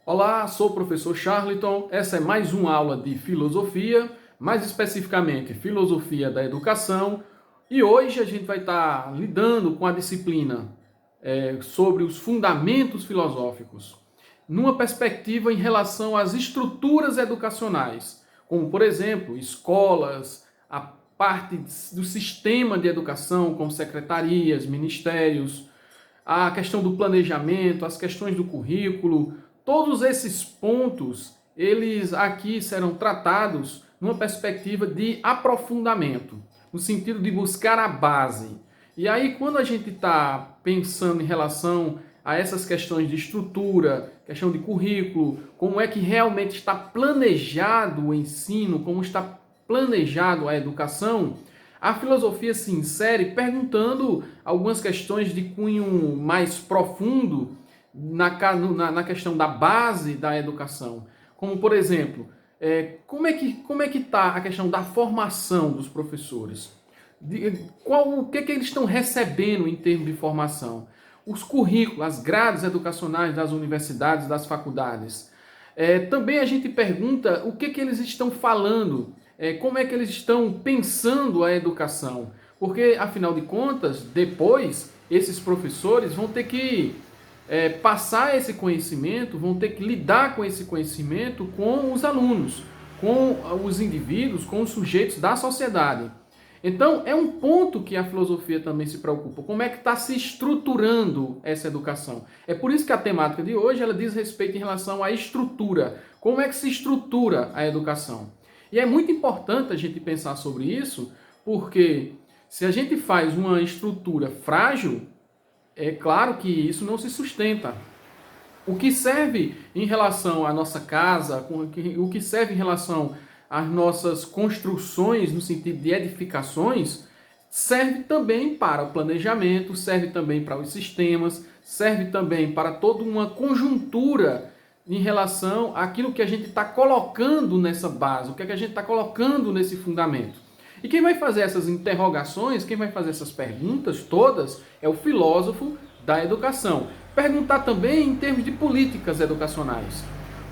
Olá, sou o professor Charlton. Essa é mais uma aula de filosofia, mais especificamente filosofia da educação. E hoje a gente vai estar lidando com a disciplina sobre os fundamentos filosóficos, numa perspectiva em relação às estruturas educacionais, como, por exemplo, escolas, a parte do sistema de educação, como secretarias, ministérios, a questão do planejamento, as questões do currículo, todos esses pontos, eles aqui serão tratados numa perspectiva de aprofundamento, no sentido de buscar a base. E aí, quando a gente está pensando em relação a essas questões de estrutura, questão de currículo, como é que realmente está planejado o ensino, como está planejado a educação, a filosofia se insere perguntando algumas questões de cunho mais profundo na questão da base da educação. Como, por exemplo, como é que está a questão da formação dos professores? O que eles estão recebendo em termos de formação? Os currículos, as grades educacionais das universidades, das faculdades. Também a gente pergunta o que eles estão falando, como é que eles estão pensando a educação. Porque, afinal de contas, depois, esses professores vão ter que passar esse conhecimento, vão ter que lidar com esse conhecimento com os alunos, com os indivíduos, com os sujeitos da sociedade. Então, é um ponto que a filosofia também se preocupa. Como é que está se estruturando essa educação? É por isso que a temática de hoje ela diz respeito em relação à estrutura. Como é que se estrutura a educação? E é muito importante a gente pensar sobre isso, porque se a gente faz uma estrutura frágil, é claro que isso não se sustenta. O que serve em relação à nossa casa, o que serve em relação às nossas construções, no sentido de edificações, serve também para o planejamento, serve também para os sistemas, serve também para toda uma conjuntura em relação àquilo que a gente está colocando nessa base, o que é que a gente está colocando nesse fundamento. E quem vai fazer essas interrogações, quem vai fazer essas perguntas todas, é o filósofo da educação. Perguntar também em termos de políticas educacionais.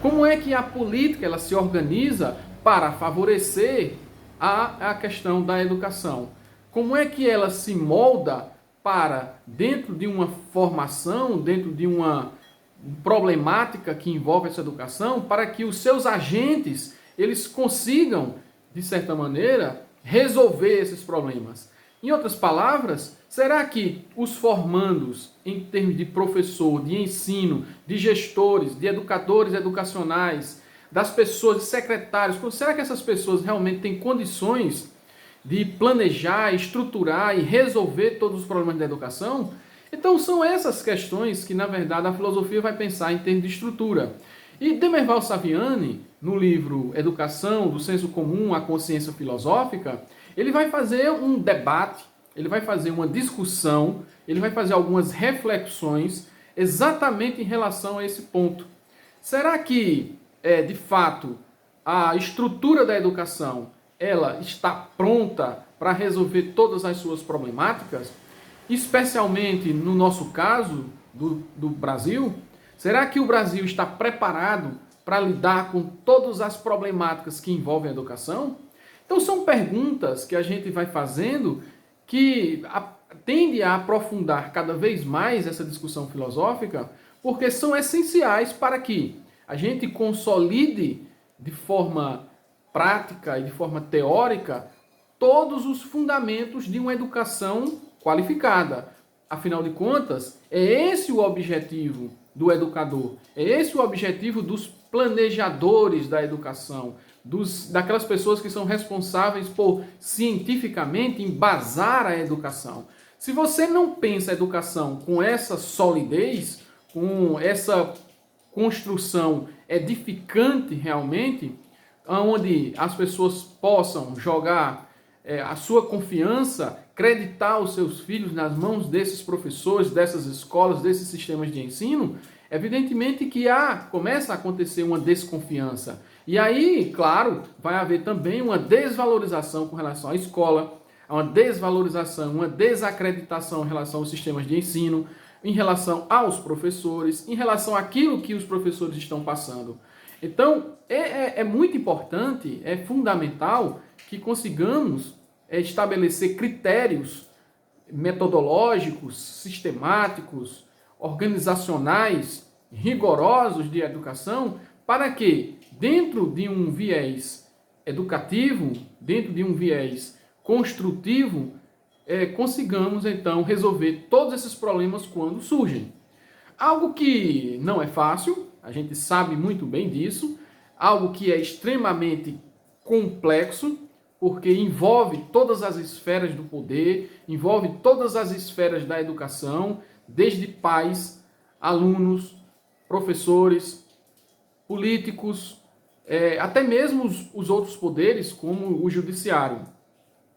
Como é que a política ela se organiza para favorecer a questão da educação? Como é que ela se molda para, dentro de uma formação, dentro de uma problemática que envolve essa educação, para que os seus agentes eles consigam, de certa maneira, resolver esses problemas. Em outras palavras, será que os formandos, em termos de professor, de ensino, de gestores, de educadores educacionais, das pessoas, de secretários, será que essas pessoas realmente têm condições de planejar, estruturar e resolver todos os problemas da educação? Então são essas questões que, na verdade, a filosofia vai pensar em termos de estrutura. E Demerval Saviani, no livro Educação, do Senso Comum à Consciência Filosófica, ele vai fazer um debate, ele vai fazer uma discussão, ele vai fazer algumas reflexões exatamente em relação a esse ponto. Será que, de fato, a estrutura da educação ela está pronta para resolver todas as suas problemáticas? Especialmente no nosso caso do Brasil, será que o Brasil está preparado para lidar com todas as problemáticas que envolvem a educação? Então são perguntas que a gente vai fazendo que tende a aprofundar cada vez mais essa discussão filosófica, porque são essenciais para que a gente consolide de forma prática e de forma teórica todos os fundamentos de uma educação qualificada. Afinal de contas, é esse o objetivo do educador, é esse o objetivo dos planejadores da educação, daquelas pessoas que são responsáveis por cientificamente embasar a educação. Se você não pensa a educação com essa solidez, com essa construção edificante realmente, onde as pessoas possam jogar a sua confiança, creditar os seus filhos nas mãos desses professores, dessas escolas, desses sistemas de ensino, evidentemente que começa a acontecer uma desconfiança. E aí, claro, vai haver também uma desvalorização com relação à escola, uma desvalorização, uma desacreditação em relação aos sistemas de ensino, em relação aos professores, em relação àquilo que os professores estão passando. Então, é muito importante, é fundamental que consigamos estabelecer critérios metodológicos, sistemáticos, organizacionais, rigorosos de educação, para que, dentro de um viés educativo, dentro de um viés construtivo, consigamos, então, resolver todos esses problemas quando surgem. Algo que não é fácil, a gente sabe muito bem disso, algo que é extremamente complexo, porque envolve todas as esferas do poder, envolve todas as esferas da educação, desde pais, alunos, professores, políticos, até mesmo os outros poderes, como o judiciário.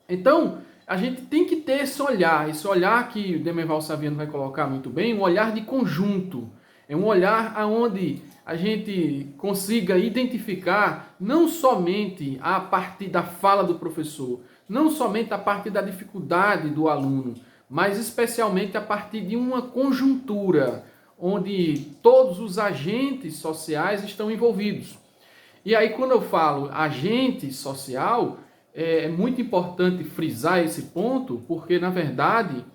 Então, a gente tem que ter esse olhar que o Demerval Saviano vai colocar muito bem, um olhar de conjunto. É um olhar onde a gente consiga identificar não somente a partir da fala do professor, não somente a partir da dificuldade do aluno, mas especialmente a partir de uma conjuntura onde todos os agentes sociais estão envolvidos. E aí, quando eu falo agente social, é muito importante frisar esse ponto, porque, na verdade,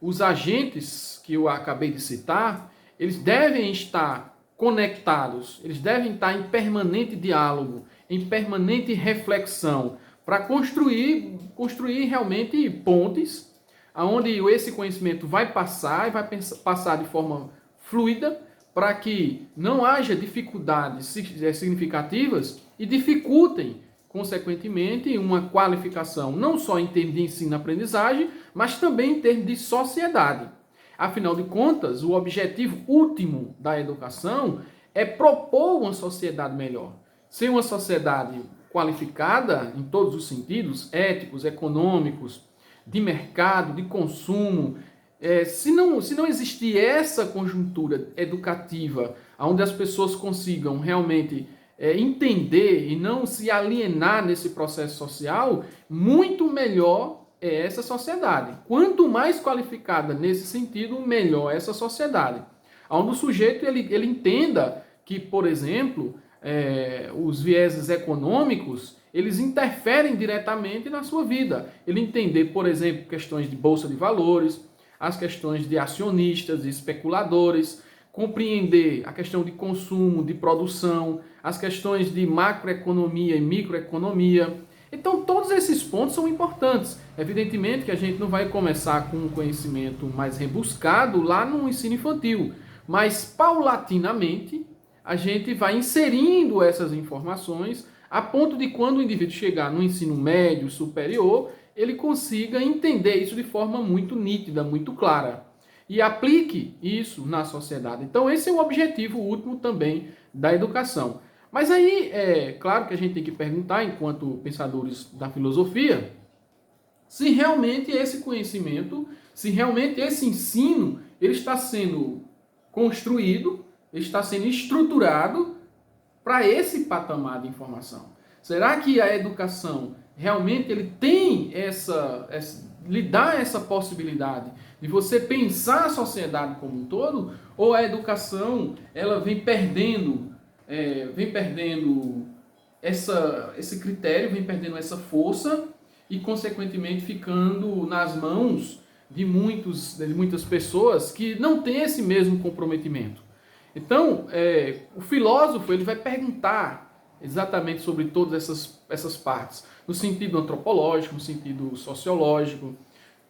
os agentes que eu acabei de citar, eles devem estar conectados, eles devem estar em permanente diálogo, em permanente reflexão, para construir realmente pontes, onde esse conhecimento vai passar, e vai passar de forma fluida, para que não haja dificuldades significativas e dificultem, consequentemente, uma qualificação não só em termos de ensino-aprendizagem, mas também em termos de sociedade. Afinal de contas, o objetivo último da educação é propor uma sociedade melhor. Ser uma sociedade qualificada em todos os sentidos, éticos, econômicos, de mercado, de consumo. Se não existir essa conjuntura educativa, onde as pessoas consigam realmente entender e não se alienar nesse processo social, muito melhor é essa sociedade. Quanto mais qualificada nesse sentido, melhor é essa sociedade. Onde o sujeito ele entenda que, por exemplo, os vieses econômicos, eles interferem diretamente na sua vida. Ele entender, por exemplo, questões de bolsa de valores, as questões de acionistas e especuladores, compreender a questão de consumo, de produção, as questões de macroeconomia e microeconomia. Então, todos esses pontos são importantes. Evidentemente que a gente não vai começar com um conhecimento mais rebuscado lá no ensino infantil, mas paulatinamente a gente vai inserindo essas informações a ponto de quando o indivíduo chegar no ensino médio, superior, ele consiga entender isso de forma muito nítida, muito clara. E aplique isso na sociedade. Então, esse é o objetivo último também da educação. Mas aí, é claro que a gente tem que perguntar, enquanto pensadores da filosofia, se realmente esse conhecimento, se realmente esse ensino, ele está sendo construído, ele está sendo estruturado para esse patamar de informação. Será que a educação realmente ele tem lhe dá essa possibilidade de você pensar a sociedade como um todo, ou a educação ela vem perdendo esse critério, vem perdendo essa força e, consequentemente, ficando nas mãos de muitas pessoas que não têm esse mesmo comprometimento. Então, o filósofo ele vai perguntar exatamente sobre todas essas partes, no sentido antropológico, no sentido sociológico,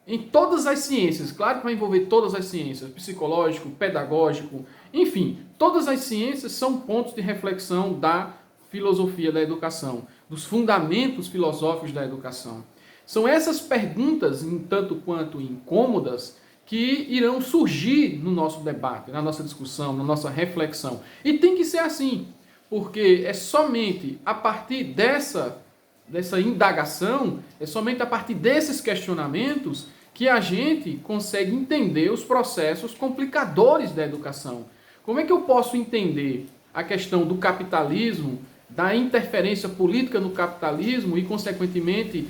em todas as ciências. Claro que vai envolver todas as ciências, psicológico, pedagógico, enfim, todas as ciências são pontos de reflexão da filosofia da educação, dos fundamentos filosóficos da educação. São essas perguntas, em tanto quanto incômodas, que irão surgir no nosso debate, na nossa discussão, na nossa reflexão. E tem que ser assim, porque é somente a partir dessa indagação, é somente a partir desses questionamentos que a gente consegue entender os processos complicadores da educação. Como é que eu posso entender a questão do capitalismo, da interferência política no capitalismo e, consequentemente,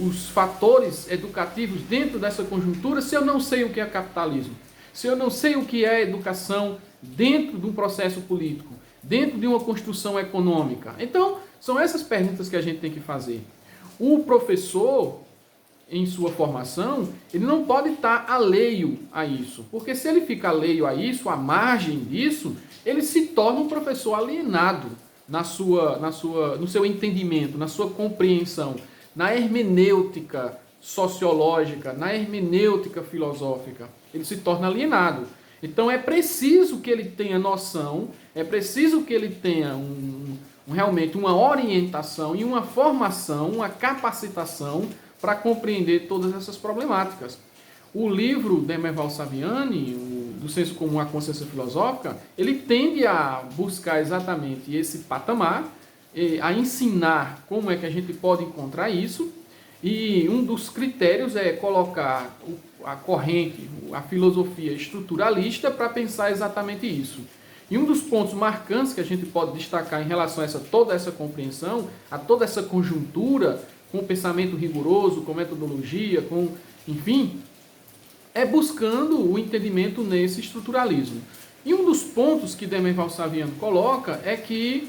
os fatores educativos dentro dessa conjuntura se eu não sei o que é capitalismo? se eu não sei o que é educação dentro de um processo político, dentro de uma construção econômica? Então, são essas perguntas que a gente tem que fazer. O professor, em sua formação, ele não pode estar alheio a isso, porque se ele fica alheio a isso, à margem disso, ele se torna um professor alienado no seu entendimento, na sua compreensão, na hermenêutica sociológica, na hermenêutica filosófica. Ele se torna alienado. Então é preciso que ele tenha noção, é preciso que ele tenha realmente uma orientação e uma formação, uma capacitação para compreender todas essas problemáticas. O livro de Emerval Saviani, do Senso Comum à Consciência Filosófica, ele tende a buscar exatamente esse patamar, a ensinar como é que a gente pode encontrar isso, e um dos critérios é colocar a corrente, a filosofia estruturalista para pensar exatamente isso. E um dos pontos marcantes que a gente pode destacar em relação a toda essa compreensão, a toda essa conjuntura, com pensamento rigoroso, com metodologia, enfim, é buscando o entendimento nesse estruturalismo. E um dos pontos que Emerval Saviani coloca é que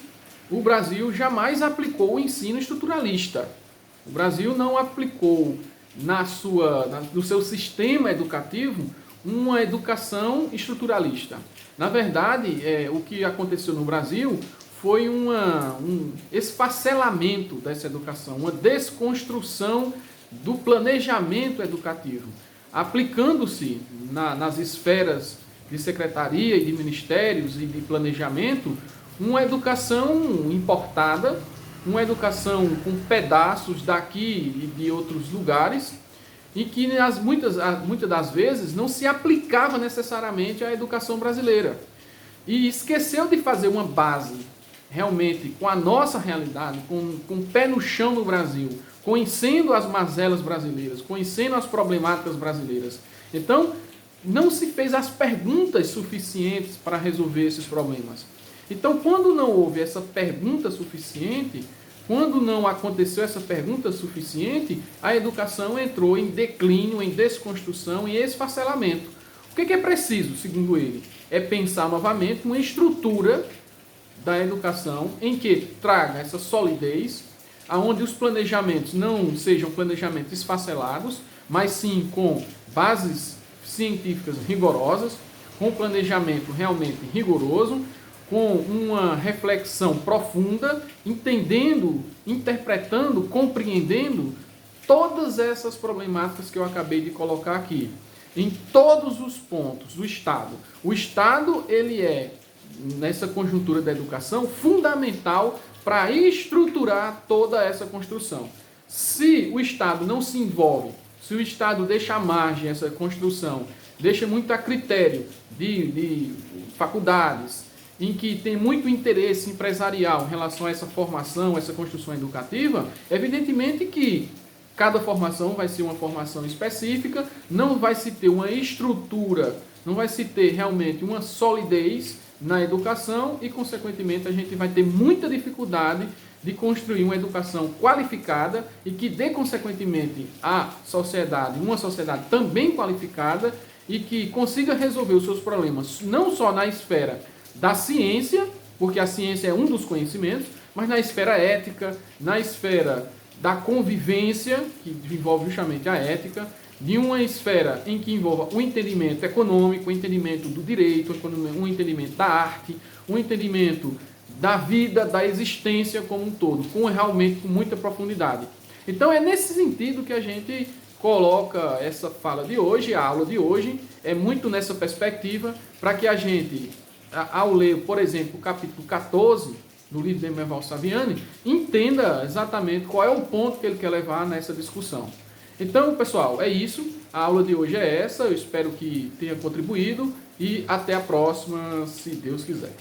o Brasil jamais aplicou o ensino estruturalista. O Brasil não aplicou no seu sistema educativo uma educação estruturalista. Na verdade, o que aconteceu no Brasil foi um esfacelamento dessa educação, uma desconstrução do planejamento educativo, aplicando-se nas esferas de secretaria e de ministérios e de planejamento uma educação importada, uma educação com pedaços daqui e de outros lugares, e que muitas das vezes não se aplicava necessariamente à educação brasileira. E esqueceu de fazer uma base realmente com a nossa realidade, com o pé no chão no Brasil, conhecendo as mazelas brasileiras, conhecendo as problemáticas brasileiras. Então, não se fez as perguntas suficientes para resolver esses problemas. Então, quando não houve essa pergunta suficiente, quando não aconteceu essa pergunta suficiente, a educação entrou em declínio, em desconstrução, em esfacelamento. O que é preciso, segundo ele? É pensar novamente uma estrutura da educação em que traga essa solidez, aonde os planejamentos não sejam planejamentos esfacelados, mas sim com bases científicas rigorosas, com planejamento realmente rigoroso, com uma reflexão profunda, entendendo, interpretando, compreendendo todas essas problemáticas que eu acabei de colocar aqui, em todos os pontos do Estado. O Estado, ele é, nessa conjuntura da educação, fundamental para estruturar toda essa construção. Se o Estado não se envolve, se o Estado deixa à margem essa construção, deixa muito a critério de faculdades, em que tem muito interesse empresarial em relação a essa formação, essa construção educativa, evidentemente que cada formação vai ser uma formação específica, não vai se ter uma estrutura, não vai se ter realmente uma solidez na educação e, consequentemente, a gente vai ter muita dificuldade de construir uma educação qualificada e que dê, consequentemente, à sociedade, uma sociedade também qualificada e que consiga resolver os seus problemas, não só na esfera da ciência, porque a ciência é um dos conhecimentos, mas na esfera ética, na esfera da convivência, que envolve justamente a ética, de uma esfera em que envolva o entendimento econômico, o entendimento do direito, o entendimento da arte, o entendimento da vida, da existência como um todo, realmente com muita profundidade. Então é nesse sentido que a gente coloca essa fala de hoje, a aula de hoje, é muito nessa perspectiva, para que a gente, ao ler, por exemplo, o capítulo 14 do livro de Emerval Saviani, entenda exatamente qual é o ponto que ele quer levar nessa discussão. Então, pessoal, é isso. A aula de hoje é essa. Eu espero que tenha contribuído e até a próxima, se Deus quiser.